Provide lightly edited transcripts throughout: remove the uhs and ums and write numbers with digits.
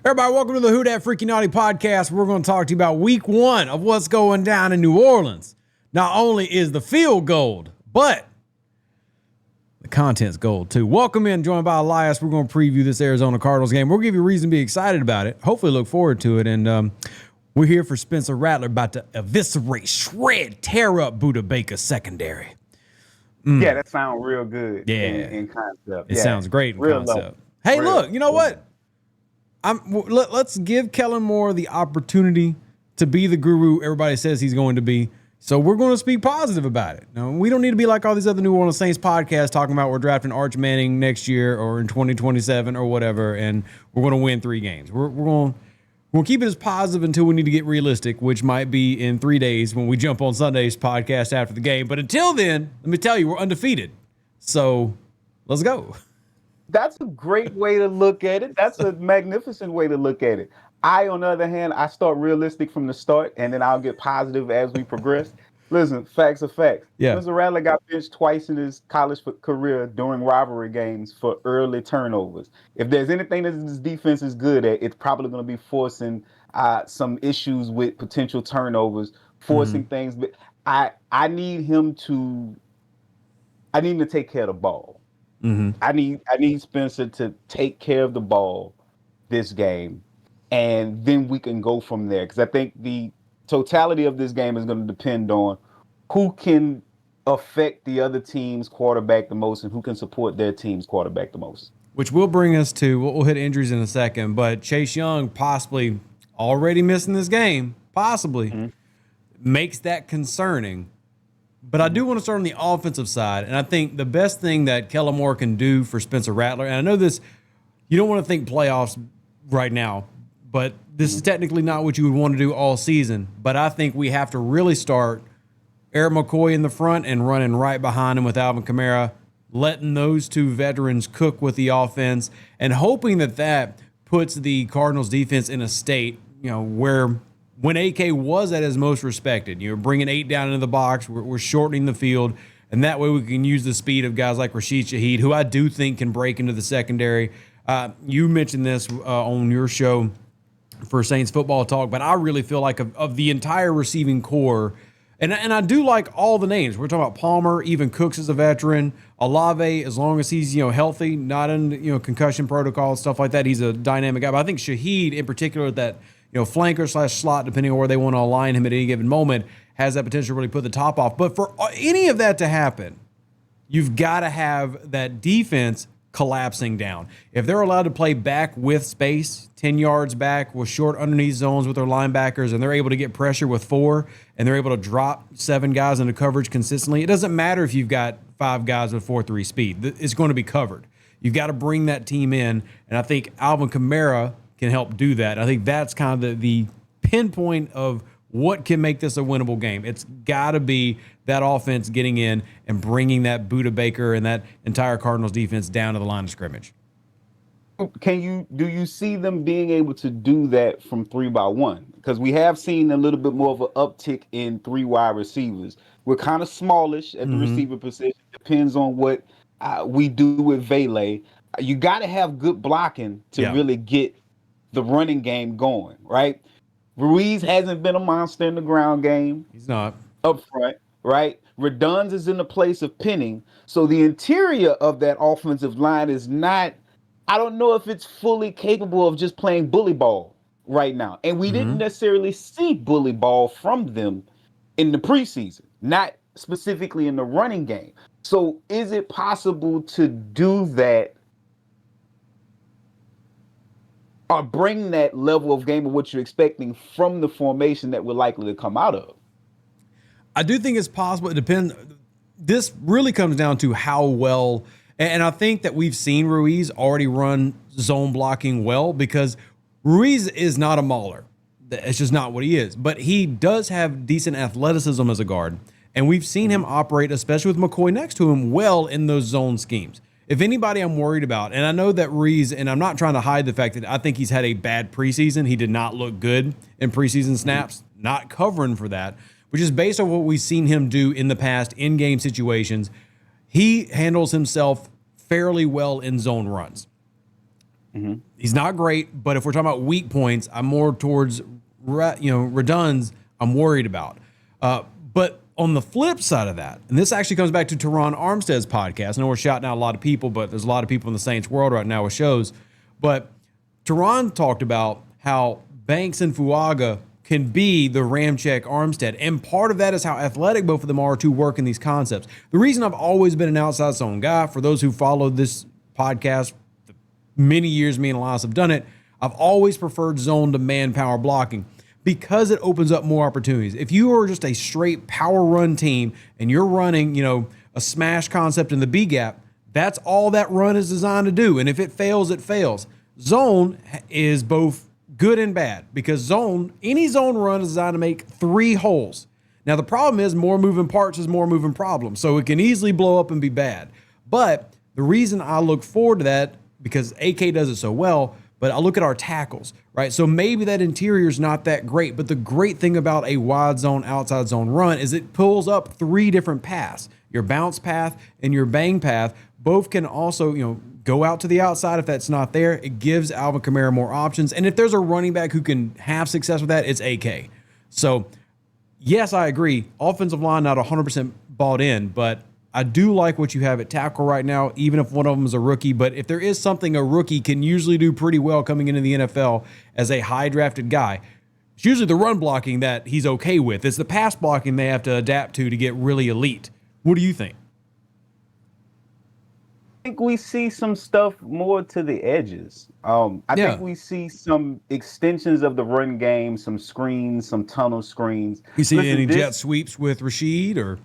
Everybody, welcome to the Who Dat Freaky Naughty podcast. We're going to talk to you about week 1 of what's going down in New Orleans. Not only is the field gold, but the content's gold too. Welcome in, joined by Elias. We're going to preview this Arizona Cardinals game. We'll give you a reason to be excited about it. Hopefully look forward to it. And we're here for Spencer Rattler, about to eviscerate, shred, tear up Buda Baker's secondary. Yeah, that sounds real good. Yeah. In concept. It sounds great in real concept. Low. Hey, real, look, you know what? Let's give Kellen Moore the opportunity to be the guru everybody says he's going to be. So we're going to speak positive about it. Now, we don't need to be like all these other New Orleans Saints podcasts talking about we're drafting Arch Manning next year or in 2027 or whatever, and we're going to win 3 games. We're going to keep it as positive until we need to get realistic, which might be in 3 days when we jump on Sunday's podcast after the game. But until then, let me tell you, we're undefeated. So let's go. That's a great way to look at it. That's a magnificent way to look at it. On the other hand, I start realistic from the start, and then I'll get positive as we progress. Listen, facts are facts. Yeah. Mr. Rattler got benched twice in his college career during rivalry games for early turnovers. If there's anything that this defense is good at, it's probably going to be forcing some issues with potential turnovers, forcing things. But I need him to take care of the ball. I need Spencer to take care of the ball this game, and then we can go from there. Because I think the totality of this game is going to depend on who can affect the other team's quarterback the most and who can support their team's quarterback the most. Which will bring us to, we'll hit injuries in a second, but Chase Young possibly already missing this game, makes that concerning. But I do want to start on the offensive side, and I think the best thing that Kellen Moore can do for Spencer Rattler, and I know this, you don't want to think playoffs right now, but this is technically not what you would want to do all season, but I think we have to really start Erik McCoy in the front and running right behind him with Alvin Kamara, letting those 2 veterans cook with the offense, and hoping that puts the Cardinals defense in a state, where when AK was at his most respected, bringing 8 down into the box, we're shortening the field, and that way we can use the speed of guys like Rashid Shaheed, who I do think can break into the secondary. You mentioned this on your show for Saints Football Talk, but I really feel like of the entire receiving core, and I do like all the names. We're talking about Palmer, even Cooks is a veteran. Olave, as long as he's healthy, not in concussion protocol, stuff like that, he's a dynamic guy. But I think Shaheed in particular, that flanker / slot, depending on where they want to align him at any given moment, has that potential to really put the top off. But for any of that to happen, you've got to have that defense collapsing down. If they're allowed to play back with space, 10 yards back with short underneath zones with their linebackers, and they're able to get pressure with 4, and they're able to drop 7 guys into coverage consistently, it doesn't matter if you've got 5 guys with 4.3 speed. It's going to be covered. You've got to bring that team in, and I think Alvin Kamara can help do that. I think that's kind of the pinpoint of what can make this a winnable game. It's got to be that offense getting in and bringing that Buda Baker and that entire Cardinals defense down to the line of scrimmage. Do you see them being able to do that from 3-by-1? Because we have seen a little bit more of an uptick in 3 wide receivers. We're kind of smallish at the receiver position. Depends on what we do with Vele. You got to have good blocking to really get the running game going, right? Ruiz hasn't been a monster in the ground game. He's not. Up front, right? Redunds is in the place of Penning. So the interior of that offensive line is not, I don't know if it's fully capable of just playing bully ball right now. And we didn't necessarily see bully ball from them in the preseason, not specifically in the running game. So is it possible to do that or bring that level of game of what you're expecting from the formation that we're likely to come out of? I do think it's possible. It depends. This really comes down to how well, and I think that we've seen Ruiz already run zone blocking well, because Ruiz is not a mauler. It's just not what he is. But he does have decent athleticism as a guard, and we've seen him operate, especially with McCoy next to him, well in those zone schemes. If anybody I'm worried about, and I know that Ruiz, and I'm not trying to hide the fact that I think he's had a bad preseason. He did not look good in preseason snaps, not covering for that, which is based on what we've seen him do in the past in game situations. He handles himself fairly well in zone runs. He's not great, but if we're talking about weak points, I'm more towards Reduns. I'm worried about. But on the flip side of that, and this actually comes back to Teron Armstead's podcast. I know we're shouting out a lot of people, but there's a lot of people in the Saints world right now with shows. But Teron talked about how Banks and Fuaga can be the Ramcheck Armstead. And part of that is how athletic both of them are to work in these concepts. The reason I've always been an outside zone guy, for those who followed this podcast, many years me and Elias have done it, I've always preferred zone to manpower blocking because it opens up more opportunities. If you are just a straight power run team and you're running, a smash concept in the B gap, that's all that run is designed to do. And if it fails, it fails. Zone is both good and bad because any zone run is designed to make 3 holes. Now, the problem is more moving parts is more moving problems. So it can easily blow up and be bad. But the reason I look forward to that, because AK does it so well, but I look at our tackles, right? So maybe that interior is not that great, but the great thing about a wide zone, outside zone run is it pulls up 3 different paths. Your bounce path and your bang path both can also, go out to the outside if that's not there. It gives Alvin Kamara more options. And if there's a running back who can have success with that, it's AK. So, yes, I agree. Offensive line not 100% bought in, but I do like what you have at tackle right now, even if one of them is a rookie. But if there is something a rookie can usually do pretty well coming into the NFL as a high drafted guy, it's usually the run blocking that he's okay with. It's the pass blocking they have to adapt to get really elite. What do you think? I think we see some stuff more to the edges. I think we see some extensions of the run game, some screens, some tunnel screens. You see any jet sweeps with Rashid or?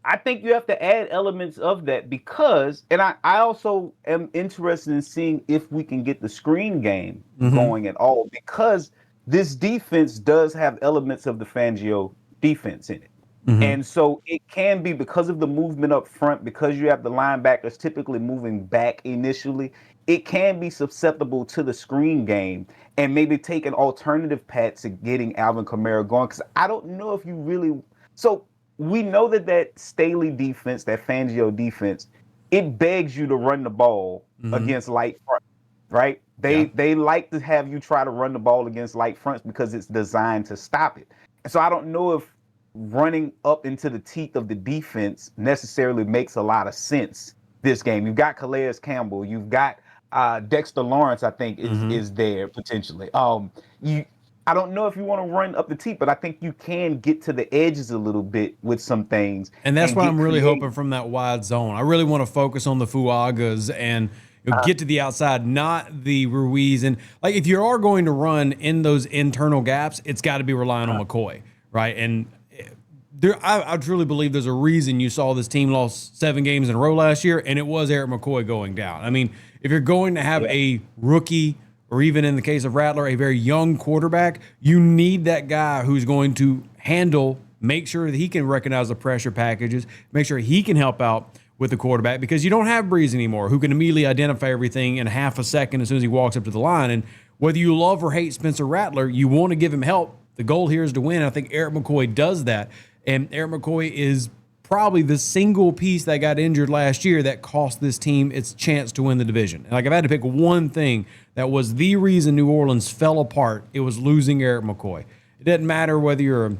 I think you have to add elements of that because, and I also am interested in seeing if we can get the screen game going at all because this defense does have elements of the Fangio defense in it. And so it can be because of the movement up front, because you have the linebackers typically moving back initially, it can be susceptible to the screen game and maybe take an alternative path to getting Alvin Kamara going. Because I don't know if you really... So we know that Staley defense, that Fangio defense, it begs you to run the ball against light front, right? They like to have you try to run the ball against light fronts because it's designed to stop it. And so I don't know if running up into the teeth of the defense necessarily makes a lot of sense this game. You've got Calais Campbell. You've got Dexter Lawrence, I think, is there potentially. I don't know if you want to run up the teeth, but I think you can get to the edges a little bit with some things. And that's what I'm really hoping from that wide zone. I really want to focus on the Fuagas and get to the outside, not the Ruiz. And like if you are going to run in those internal gaps, it's got to be relying on McCoy, right? And I truly believe there's a reason you saw this team lost 7 games in a row last year, and it was Erik McCoy going down. I mean, if you're going to have a rookie, or even in the case of Rattler, a very young quarterback, you need that guy who's going to make sure that he can recognize the pressure packages, make sure he can help out with the quarterback, because you don't have Breeze anymore, who can immediately identify everything in half a second as soon as he walks up to the line. And whether you love or hate Spencer Rattler, you want to give him help. The goal here is to win. I think Erik McCoy does that. And Erik McCoy is probably the single piece that got injured last year that cost this team its chance to win the division. And like, if I had to pick one thing that was the reason New Orleans fell apart, it was losing Erik McCoy. It doesn't matter whether you're a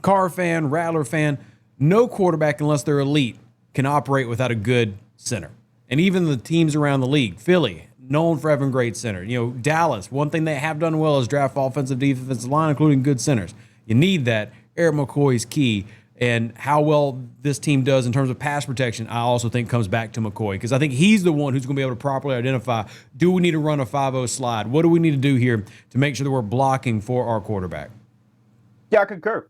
Carr fan, Rattler fan, no quarterback, unless they're elite, can operate without a good center. And even the teams around the league, Philly, known for having great center. Dallas, one thing they have done well is draft offensive, defensive line, including good centers. You need that. Erik McCoy's key, and how well this team does in terms of pass protection, I also think comes back to McCoy, because I think he's the one who's going to be able to properly identify, do we need to run a 5-0 slide? What do we need to do here to make sure that we're blocking for our quarterback? Yeah, I concur.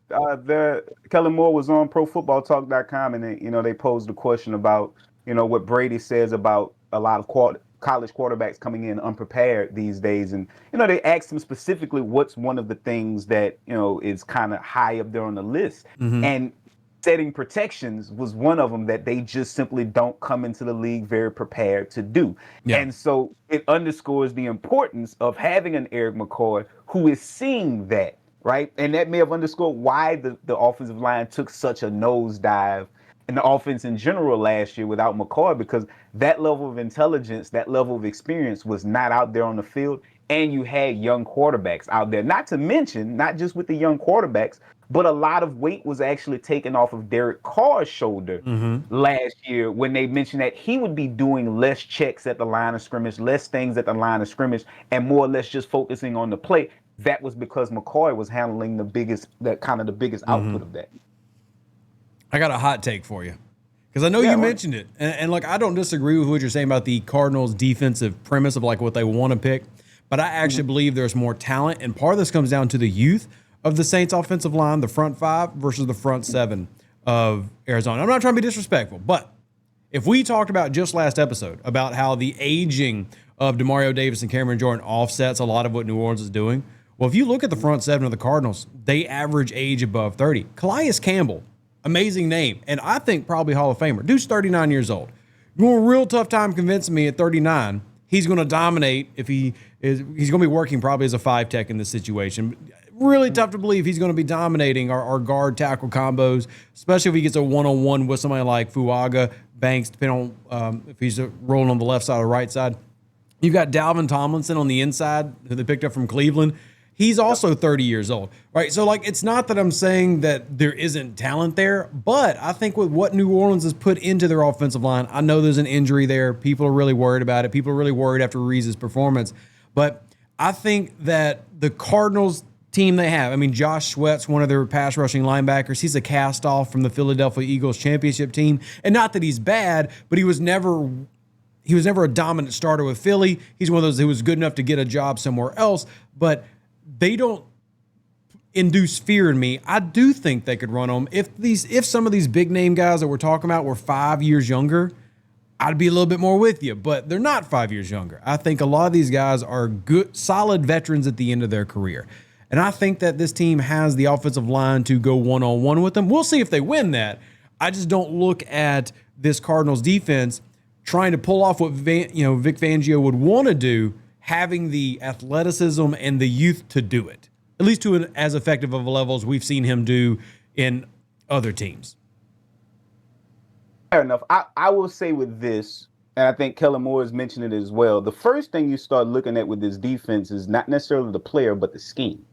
Kellen Moore was on ProFootballTalk.com, and they posed a question about what Brady says about a lot of college quarterbacks coming in unprepared these days. And, they asked him specifically what's one of the things that, is kind of high up there on the list. And setting protections was one of them that they just simply don't come into the league very prepared to do. Yeah. And so it underscores the importance of having an Erik McCoy who is seeing that, right? And that may have underscored why the offensive line took such a nosedive in the offense in general last year without McCoy, because that level of intelligence, that level of experience was not out there on the field. And you had young quarterbacks out there, not to mention, not just with the young quarterbacks, but a lot of weight was actually taken off of Derek Carr's shoulder last year when they mentioned that he would be doing less checks at the line of scrimmage, less things at the line of scrimmage, and more or less just focusing on the play. That was because McCoy was handling the biggest output of that. I got a hot take for you, because I know you mentioned it. And like, I don't disagree with what you're saying about the Cardinals' defensive premise of like what they want to pick, but I actually believe there's more talent. And part of this comes down to the youth of the Saints offensive line, the front five versus the front seven of Arizona. I'm not trying to be disrespectful, but if we talked about just last episode about how the aging of Demario Davis and Cameron Jordan offsets a lot of what New Orleans is doing, well, if you look at the front seven of the Cardinals, they average age above 30. Calais Campbell, amazing name, and I think probably Hall of Famer. Dude's 39 years old. You're a real tough time convincing me at 39 he's going to dominate if he's going to be working probably as a 5-tech in this situation. Really tough to believe he's going to be dominating our guard tackle combos, especially if he gets a one-on-one with somebody like Fuaga, Banks, depending on if he's rolling on the left side or right side. You've got Dalvin Tomlinson on the inside, who they picked up from Cleveland. He's also 30 years old, right? So, like, it's not that I'm saying that there isn't talent there, but I think with what New Orleans has put into their offensive line, I know there's an injury there. People are really worried about it. People are really worried after Reese's performance. But I think that the Cardinals team they have, I mean, Josh Sweat's one of their pass rushing linebackers. He's a cast off from the Philadelphia Eagles championship team. And not that he's bad, but he was never a dominant starter with Philly. He's one of those who was good enough to get a job somewhere else, but they don't induce fear in me. I do think they could run them. If some of these big name guys that we're talking about were 5 years younger, I'd be a little bit more with you, but they're not 5 years younger. I think a lot of these guys are good, solid veterans at the end of their career. And I think that this team has the offensive line to go one-on-one with them. We'll see if they win that. I just don't look at this Cardinals defense trying to pull off what Vic Fangio would want to do, having the athleticism and the youth to do it, at least to an as effective of a level as we've seen him do in other teams. Fair enough. I will say with this, and I think Kellen Moore has mentioned it as well, the first thing you start looking at with this defense is not necessarily the player, but the scheme.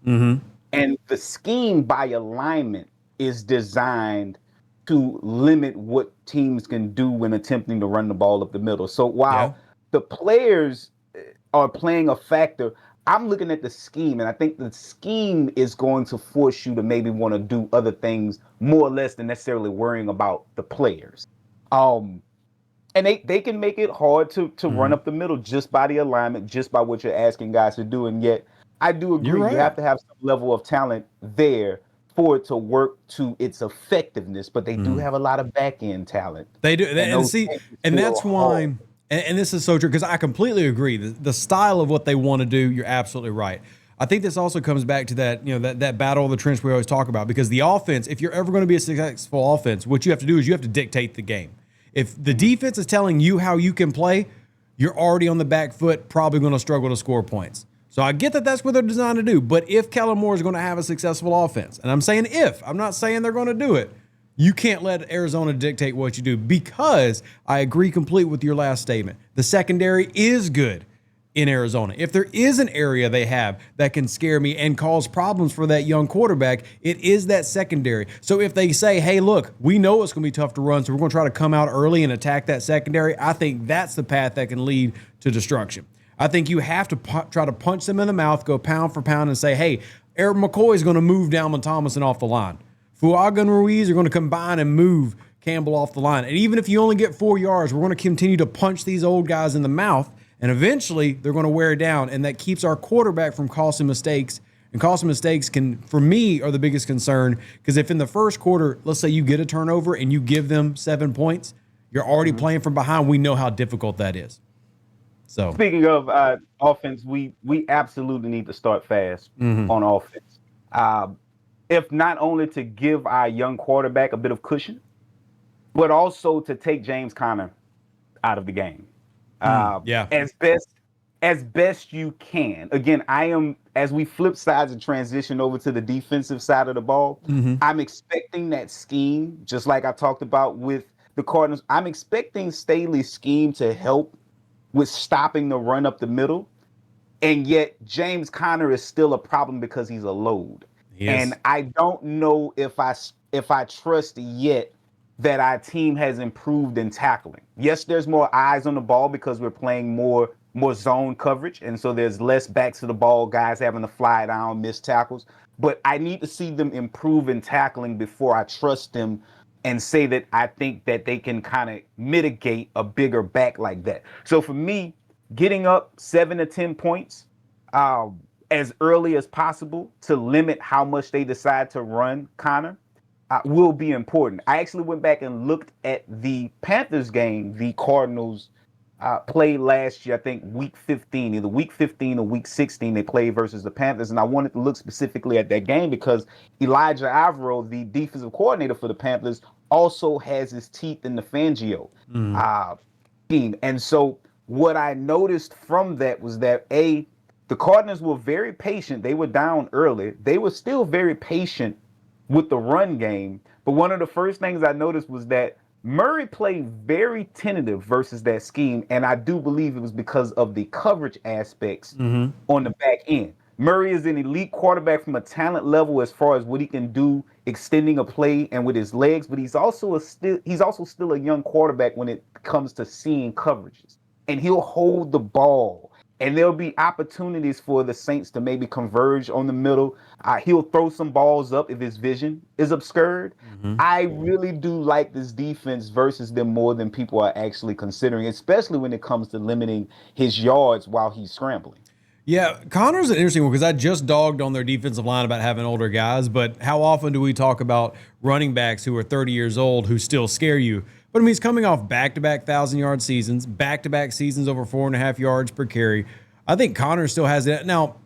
And the scheme by alignment is designed to limit what teams can do when attempting to run the ball up the middle. So while the players are playing a factor, I'm looking at the scheme, and I think the scheme is going to force you to maybe want to do other things more or less than necessarily worrying about the players. And they can make it hard to run up the middle just by the alignment, just by what you're asking guys to do. And yet, I do agree, you have to have some level of talent there for it to work to its effectiveness. But they do have a lot of back-end talent. They do. And that's why... And this is so true, because I completely agree. The style of what they want to do, you're absolutely right. I think this also comes back to that, that battle of the trench we always talk about, because the offense, if you're ever going to be a successful offense, what you have to do is you have to dictate the game. If the defense is telling you how you can play, you're already on the back foot, probably going to struggle to score points. So I get that that's what they're designed to do. But if Kellen Moore is going to have a successful offense, and I'm saying if, I'm not saying they're going to do it, you can't let Arizona dictate what you do, because I agree completely with your last statement. The secondary is good in Arizona. If there is an area they have that can scare me and cause problems for that young quarterback, it is that secondary. So if they say, hey, look, we know it's going to be tough to run, so we're going to try to come out early and attack that secondary, I think that's the path that can lead to destruction. I think you have to try to punch them in the mouth, go pound for pound, and say, hey, Erik McCoy is going to move Dalvin Tomlinson off the line. Fuaga and Ruiz are going to combine and move Campbell off the line. And even if you only get 4 yards, we're going to continue to punch these old guys in the mouth, and eventually they're going to wear down, and that keeps our quarterback from causing mistakes. And causing mistakes can, for me, are the biggest concern, because if in the first quarter, let's say you get a turnover and you give them 7 points, you're already playing from behind. We know how difficult that is. So speaking of offense, we absolutely need to start fast on offense. If not only to give our young quarterback a bit of cushion, but also to take James Conner out of the game. As best as best you can. Again, as we flip sides and transition over to the defensive side of the ball, I'm expecting that scheme, just like I talked about with the Cardinals. I'm expecting Staley's scheme to help with stopping the run up the middle. And yet James Conner is still a problem because he's a load. Yes. And I don't know if I trust yet that our team has improved in tackling. Yes, there's more eyes on the ball because we're playing more zone coverage, and so there's less backs to the ball, guys having to fly down, miss tackles. But I need to see them improve in tackling before I trust them and say that I think that they can kind of mitigate a bigger back like that. So for me, getting up 7 to 10 points as early as possible to limit how much they decide to run Connor will be important. I actually went back and looked at the Panthers game the Cardinals played last year, I think week 15, either week 15 or week 16, they played versus the Panthers. And I wanted to look specifically at that game because Elijah Averill, the defensive coordinator for the Panthers, also has his teeth in the Fangio team. And so what I noticed from that was that the Cardinals were very patient. They were down early. They were still very patient with the run game. But one of the first things I noticed was that Murray played very tentative versus that scheme. And I do believe it was because of the coverage aspects on the back end. Murray is an elite quarterback from a talent level as far as what he can do extending a play and with his legs, but he's also still a young quarterback when it comes to seeing coverages. And he'll hold the ball. And there'll be opportunities for the Saints to maybe converge on the middle. He'll throw some balls up if his vision is obscured. I really do like this defense versus them more than people are actually considering, especially when it comes to limiting his yards while he's scrambling. Yeah, Connor's an interesting one because I just dogged on their defensive line about having older guys, but how often do we talk about running backs who are 30 years old who still scare you? But I mean, he's coming off back-to-back 1,000-yard seasons, back-to-back seasons over 4.5 yards per carry. I think Connor still has that. Now,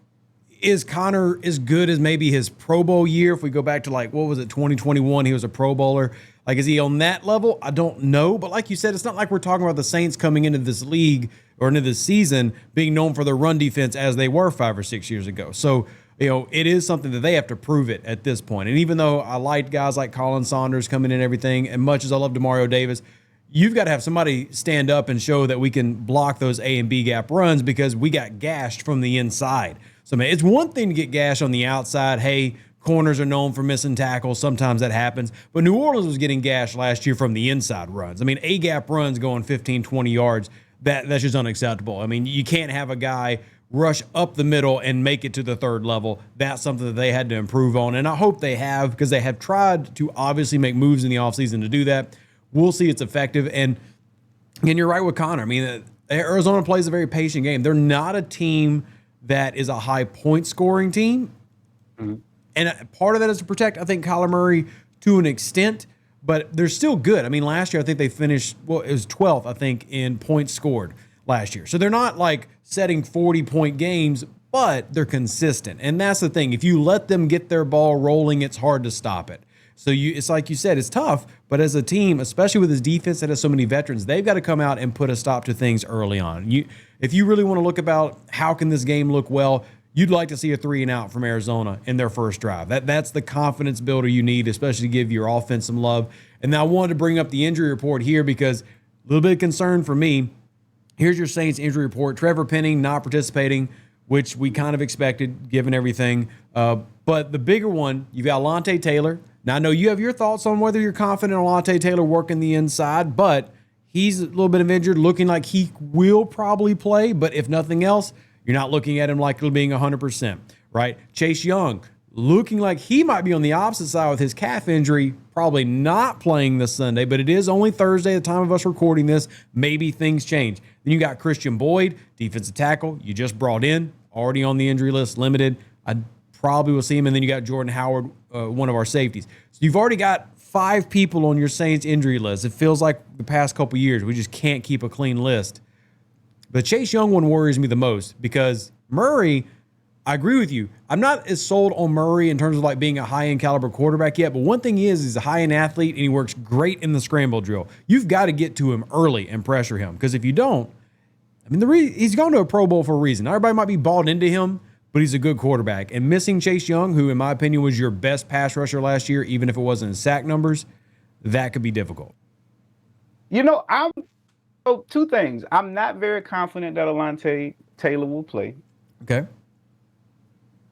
is Connor as good as maybe his Pro Bowl year? If we go back to 2021, he was a Pro Bowler. Like, is he on that level? I don't know. But like you said, it's not like we're talking about the Saints coming into this league or into this season being known for their run defense as they were 5 or 6 years ago. So, it is something that they have to prove it at this point. And even though I like guys like Colin Saunders coming in and everything, and much as I love Demario Davis, you've got to have somebody stand up and show that we can block those A and B gap runs because we got gashed from the inside. So, man, it's one thing to get gashed on the outside. Hey, corners are known for missing tackles. Sometimes that happens. But New Orleans was getting gashed last year from the inside runs. I mean, A-gap runs going 15, 20 yards, that's just unacceptable. I mean, you can't have a guy rush up the middle and make it to the third level. That's something that they had to improve on. And I hope they have because they have tried to obviously make moves in the offseason to do that. We'll see it's effective. And you're right with Connor. I mean, Arizona plays a very patient game. They're not a team that is a high point scoring team. And part of that is to protect, I think, Kyler Murray to an extent, but they're still good. I mean, last year I think they finished, it was 12th, I think, in points scored last year. So they're not like setting 40-point games, but they're consistent. And that's the thing. If you let them get their ball rolling, it's hard to stop it. So it's like you said, it's tough, but as a team, especially with this defense that has so many veterans, they've got to come out and put a stop to things early on. If you really want to look about how can this game look well, you'd like to see a 3-and-out from Arizona in their first drive. That's the confidence builder you need, especially to give your offense some love. And now I wanted to bring up the injury report here because a little bit of concern for me. Here's your Saints injury report. Trevor Penning not participating, which we kind of expected given everything. But the bigger one, you've got Alontae Taylor. Now, I know you have your thoughts on whether you're confident in Alontae Taylor working the inside, but he's a little bit of injured, looking like he will probably play. But if nothing else, you're not looking at him like being 100%, right? Chase Young, looking like he might be on the opposite side with his calf injury, probably not playing this Sunday, but it is only Thursday at the time of us recording this. Maybe things change. Then you got Christian Boyd, defensive tackle, you just brought in, already on the injury list, limited. I probably will see him. And then you got Jordan Howard, one of our safeties. So you've already got 5 people on your Saints injury list. It feels like the past couple years, we just can't keep a clean list. The Chase Young one worries me the most because Murray, I agree with you. I'm not as sold on Murray in terms of being a high-end caliber quarterback yet, but one thing he's a high-end athlete and he works great in the scramble drill. You've got to get to him early and pressure him because if you don't, I mean, he's gone to a Pro Bowl for a reason. Everybody might be bought into him, but he's a good quarterback. And missing Chase Young, who in my opinion was your best pass rusher last year, even if it wasn't in sack numbers, that could be difficult. Two things. I'm not very confident that Alontae Taylor will play. Okay.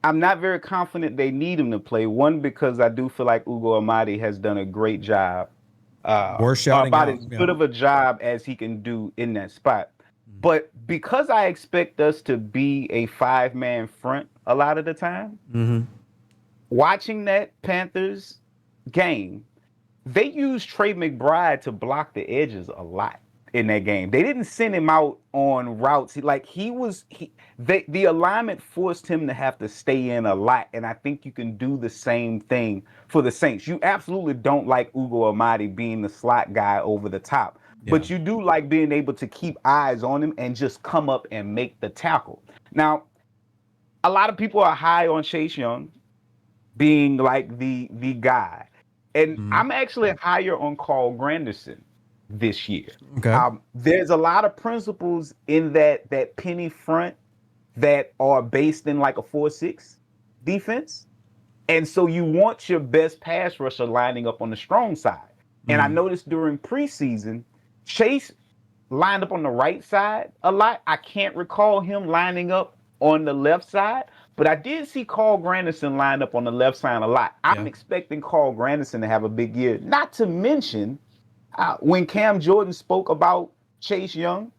I'm not very confident they need him to play. One, because I do feel like Ugo Amadi has done a great job. About as good of a job as he can do in that spot. But because I expect us to be a 5-man front a lot of the time, watching that Panthers game, they used Trey McBride to block the edges a lot in that game. They didn't send him out on routes. The alignment forced him to have to stay in a lot, and I think you can do the same thing for the Saints. You absolutely don't like Ugo Amadi being the slot guy over the top, but you do like being able to keep eyes on him and just come up and make the tackle. Now, a lot of people are high on Chase Young being like the guy, and I'm actually higher on Carl Granderson this year. Okay. There's a lot of principles in that penny front that are based in like a 4-6 defense. And so you want your best pass rusher lining up on the strong side. And I noticed during preseason, Chase lined up on the right side a lot. I can't recall him lining up on the left side, but I did see Carl Granderson line up on the left side a lot. I'm expecting Carl Granderson to have a big year, not to mention when Cam Jordan spoke about Chase Young,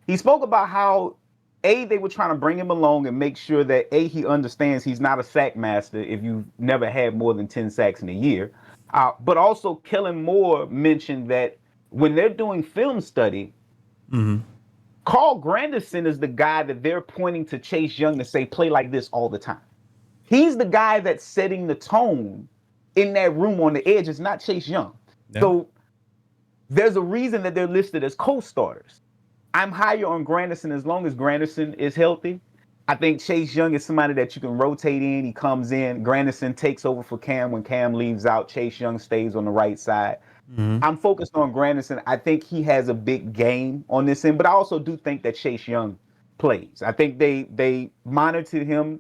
he spoke about how, they were trying to bring him along and make sure that, he understands he's not a sack master if you've never had more than 10 sacks in a year. But also, Kellen Moore mentioned that when they're doing film study, Carl Granderson is the guy that they're pointing to Chase Young to say, play like this all the time. He's the guy that's setting the tone in that room on the edge. It's not Chase Young. Yeah. So there's a reason that they're listed as co-starters. I'm higher on Granderson as long as Granderson is healthy. I think Chase Young is somebody that you can rotate in. He comes in. Granderson takes over for Cam when Cam leaves out. Chase Young stays on the right side. I'm focused on Granderson. I think he has a big game on this end, but I also do think that Chase Young plays. I think they monitored him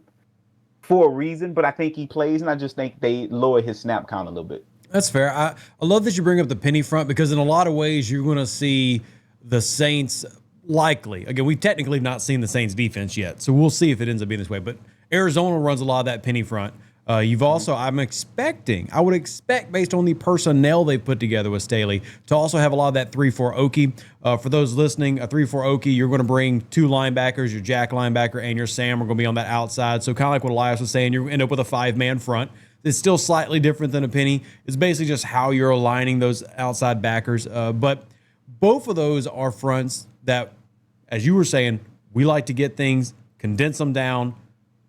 for a reason, but I think he plays, and I just think they lower his snap count a little bit. That's fair. I love that you bring up the penny front, because in a lot of ways you're going to see the Saints likely. Again, we've technically not seen the Saints defense yet, so we'll see if it ends up being this way. But Arizona runs a lot of that penny front. You've also, I would expect based on the personnel they put together with Staley to also have a lot of that 3-4 Okie. For those listening, a 3-4 Okie, you're going to bring 2 linebackers, your Jack linebacker and your Sam are going to be on that outside. So kind of like what Elias was saying, you end up with a 5-man front. It's still slightly different than a penny. It's basically just how you're aligning those outside backers. But both of those are fronts that, as you were saying, we like to get things, condense them down.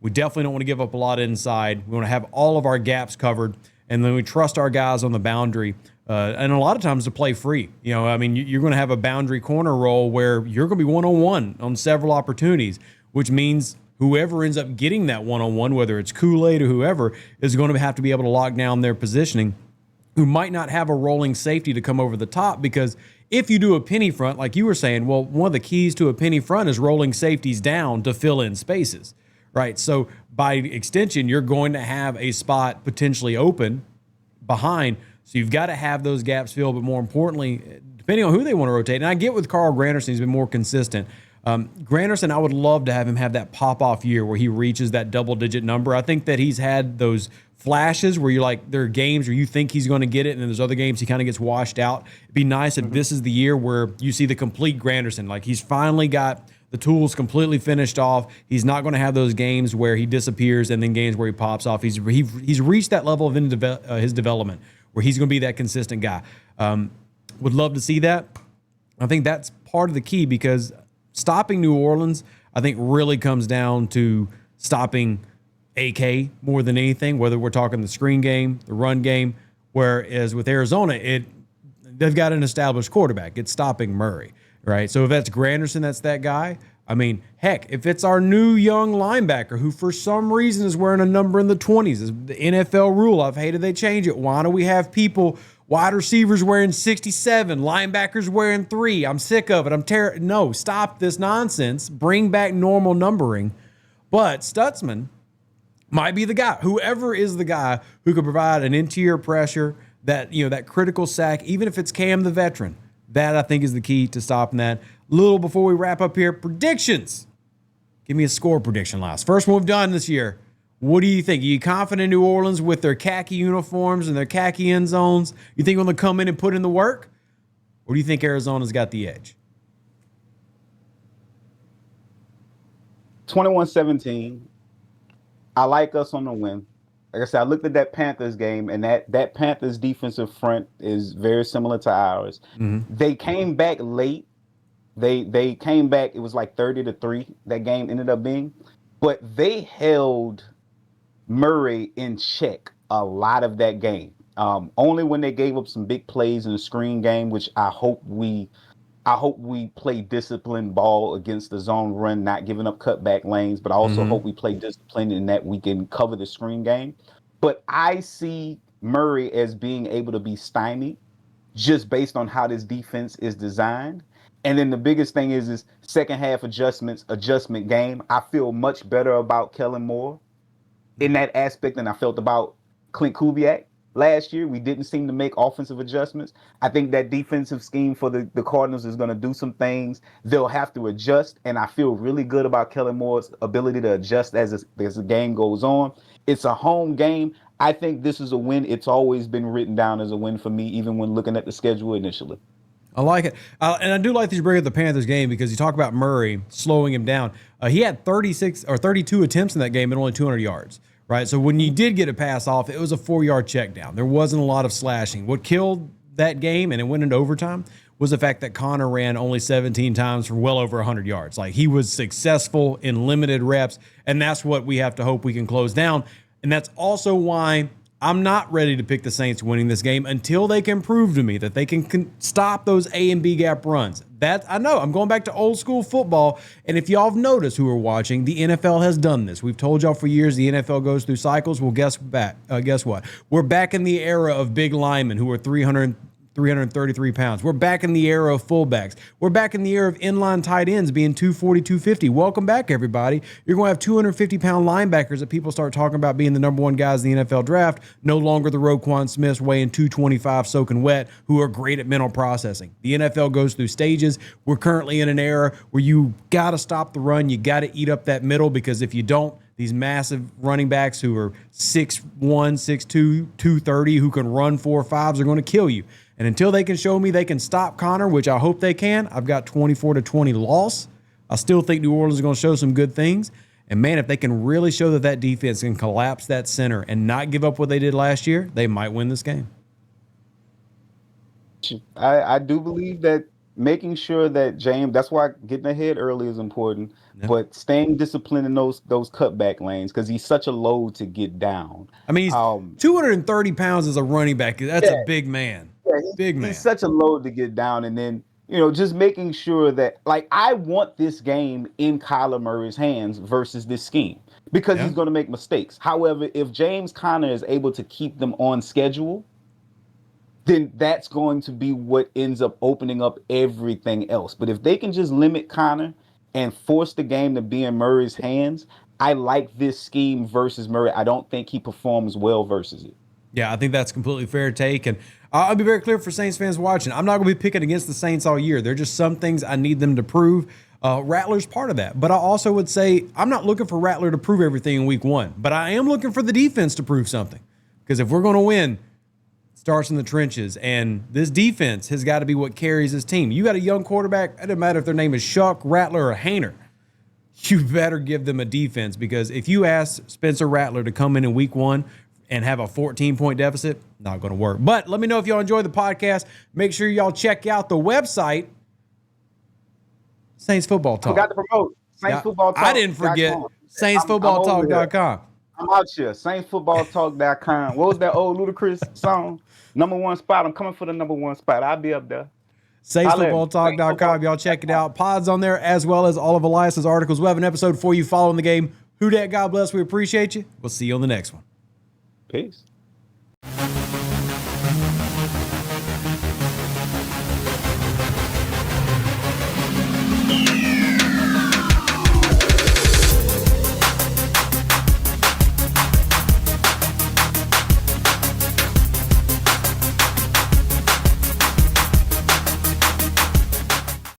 We definitely don't want to give up a lot inside. We want to have all of our gaps covered, and then we trust our guys on the boundary. And a lot of times to play free. You know, I mean, you're going to have a boundary corner role where you're going to be one-on-one on several opportunities, which means whoever ends up getting that one-on-one, whether it's Kool-Aid or whoever, is going to have to be able to lock down their positioning, who might not have a rolling safety to come over the top. Because if you do a penny front, like you were saying, well, one of the keys to a penny front is rolling safeties down to fill in spaces. Right, so by extension, you're going to have a spot potentially open behind. So you've got to have those gaps filled, but more importantly, depending on who they want to rotate. And I get with Carl Granderson, he's been more consistent. Granderson, I would love to have him have that pop-off year where he reaches that double-digit number. I think that he's had those flashes where you're like, there are games where you think he's going to get it, and then there's other games he kind of gets washed out. It'd be nice if this is the year where you see the complete Granderson. Like, he's finally got the tools completely finished off. He's not going to have those games where he disappears and then games where he pops off. He's reached that level of his development where he's going to be that consistent guy. Would love to see that. I think that's part of the key, because stopping New Orleans, I think, really comes down to stopping AK more than anything, whether we're talking the screen game, the run game, whereas with Arizona, they've got an established quarterback. It's stopping Murray. Right, so if that's Granderson, that's that guy. I mean, heck, if it's our new young linebacker who for some reason is wearing a number in the 20s, is the NFL rule. I've hated they change it. Why do we have people, wide receivers wearing 67, linebackers wearing 3? I'm sick of it. No, stop this nonsense. Bring back normal numbering. But Stutzman might be the guy, whoever is the guy who could provide an interior pressure, that critical sack, even if it's Cam the veteran. That, I think, is the key to stopping that. Little before we wrap up here, predictions. Give me a score prediction last. First one we've done this year. What do you think? Are you confident in New Orleans with their khaki uniforms and their khaki end zones? You think they're going to come in and put in the work? Or do you think Arizona's got the edge? 21-17. I like us on the win. Like I said, I looked at that Panthers game, and that Panthers defensive front is very similar to ours. Mm-hmm. They came back late. They came back. It was like 30-3. That game ended up being, but they held Murray in check a lot of that game. Only when they gave up some big plays in the screen game, which I hope we play disciplined ball against the zone run, not giving up cutback lanes, but I also hope we play disciplined in that we can cover the screen game. But I see Murray as being able to be stymied just based on how this defense is designed. And then the biggest thing is second half adjustment game. I feel much better about Kellen Moore in that aspect than I felt about Clint Kubiak. Last year, we didn't seem to make offensive adjustments. I think that defensive scheme for the Cardinals is going to do some things. They'll have to adjust, and I feel really good about Kellen Moore's ability to adjust as the game goes on. It's a home game. I think this is a win. It's always been written down as a win for me, even when looking at the schedule initially. I like it. And I do like that you bring up the Panthers game because you talk about Murray slowing him down. He had 36 or 32 attempts in that game and only 200 yards. Right, so when you did get a pass off, it was a 4-yard check down. There wasn't a lot of slashing. What killed that game, and it went into overtime, was the fact that Connor ran only 17 times for well over 100 yards. Like, he was successful in limited reps, and that's what we have to hope we can close down. And that's also why I'm not ready to pick the Saints winning this game until they can prove to me that they can stop those A and B gap runs. That I know. I'm going back to old school football. And if y'all have noticed who are watching, the NFL has done this. We've told y'all for years the NFL goes through cycles. Well, guess what? We're back in the era of big linemen who are 333 pounds. We're back in the era of fullbacks. We're back in the era of inline tight ends being 240, 250. Welcome back, everybody. You're going to have 250-pound linebackers that people start talking about being the number one guys in the NFL draft. No longer the Roquan Smiths weighing 225 soaking wet who are great at mental processing. The NFL goes through stages. We're currently in an era where you got to stop the run. You got to eat up that middle because if you don't, these massive running backs who are 6'1", 6'2", 230, who can run 4.5s are going to kill you. And until they can show me they can stop Connor, which I hope they can, I've got 24-20 loss. I still think New Orleans is going to show some good things. And, man, if they can really show that defense can collapse that center and not give up what they did last year, they might win this game. I do believe that making sure that James, that's why getting ahead early is important, but staying disciplined in those cutback lanes because he's such a load to get down. I mean, he's 230 pounds as a running back. That's a big man. Yeah, big man. He's such a load to get down. And then, just making sure that, like, I want this game in Kyler Murray's hands versus this scheme because he's going to make mistakes. However, if James Conner is able to keep them on schedule, then that's going to be what ends up opening up everything else. But if they can just limit Connor and force the game to be in Murray's hands, I like this scheme versus Murray. I don't think he performs well versus it. Yeah, I think that's a completely fair take. And I'll be very clear for Saints fans watching. I'm not going to be picking against the Saints all year. There are just some things I need them to prove. Rattler's part of that. But I also would say I'm not looking for Rattler to prove everything in week one. But I am looking for the defense to prove something. Because if we're going to win, it starts in the trenches. And this defense has got to be what carries this team. You got a young quarterback. It doesn't matter if their name is Shuck, Rattler, or Hainer. You better give them a defense. Because if you ask Spencer Rattler to come in week one and have a 14-point deficit, not going to work. But let me know if y'all enjoy the podcast. Make sure y'all check out the website, Saints Football Talk. I forgot to promote Saints Football Talk. I didn't forget SaintsFootballTalk.com. I'm out here. SaintsFootballTalk.com. What was that old Ludacris song? Number one spot. I'm coming for the number one spot. I'll be up there. SagesFootballTalk.com. Y'all check it out. Pods on there as well as all of Elias's articles. We have an episode for you following the game. Who dat? God bless. We appreciate you. We'll see you on the next one. Peace.